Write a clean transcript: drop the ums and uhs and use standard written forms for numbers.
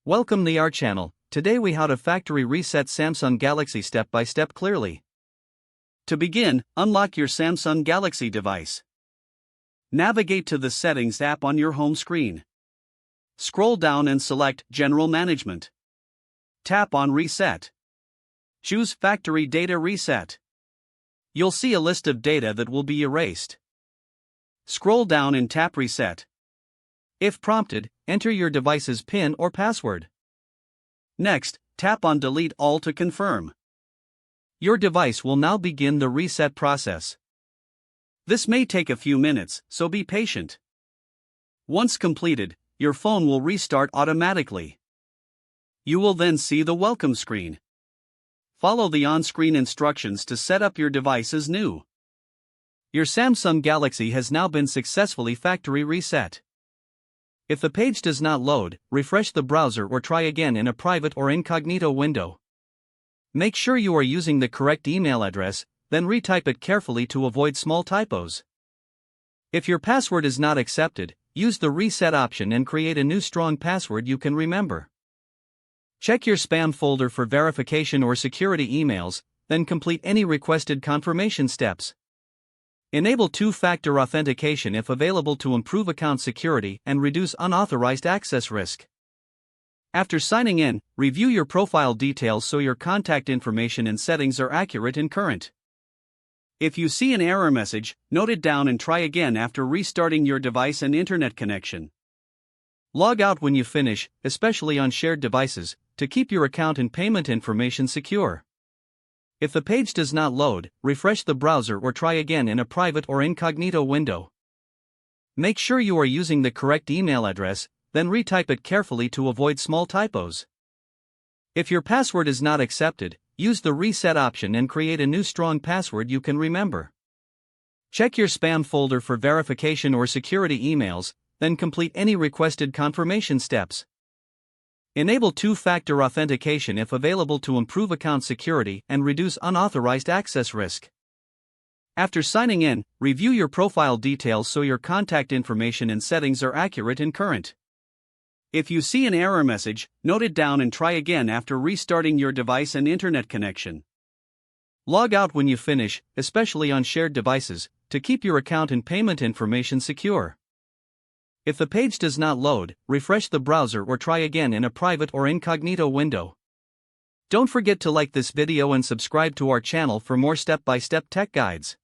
Welcome to our channel. Today we how to factory reset Samsung Galaxy step by step clearly. To begin, unlock your Samsung Galaxy device. Navigate to the Settings app on your home screen. Scroll down and select General Management. Tap on Reset. Choose Factory Data Reset. You'll see a list of data that will be erased. Scroll down and tap Reset. If prompted, enter your device's PIN or password. Next, tap on Delete All to confirm. Your device will now begin the reset process. This may take a few minutes, so be patient. Once completed, your phone will restart automatically. You will then see the welcome screen. Follow the on-screen instructions to set up your device as new. Your Samsung Galaxy has now been successfully factory reset. If the page does not load, refresh the browser or try again in a private or incognito window. Make sure you are using the correct email address, then retype it carefully to avoid small typos. If your password is not accepted, use the reset option and create a new strong password you can remember. Check your spam folder for verification or security emails, then complete any requested confirmation steps. Enable two-factor authentication if available to improve account security and reduce unauthorized access risk. After signing in, review your profile details so your contact information and settings are accurate and current. If you see an error message, note it down and try again after restarting your device and internet connection. Log out when you finish, especially on shared devices, to keep your account and payment information secure. If the page does not load, refresh the browser or try again in a private or incognito window. Make sure you are using the correct email address, then retype it carefully to avoid small typos. If your password is not accepted, use the reset option and create a new strong password you can remember. Check your spam folder for verification or security emails, then complete any requested confirmation steps. Enable two-factor authentication if available to improve account security and reduce unauthorized access risk. After signing in, review your profile details so your contact information and settings are accurate and current. If you see an error message, note it down and try again after restarting your device and internet connection. Log out when you finish, especially on shared devices, to keep your account and payment information secure. If the page does not load, refresh the browser or try again in a private or incognito window. Don't forget to like this video and subscribe to our channel for more step-by-step tech guides.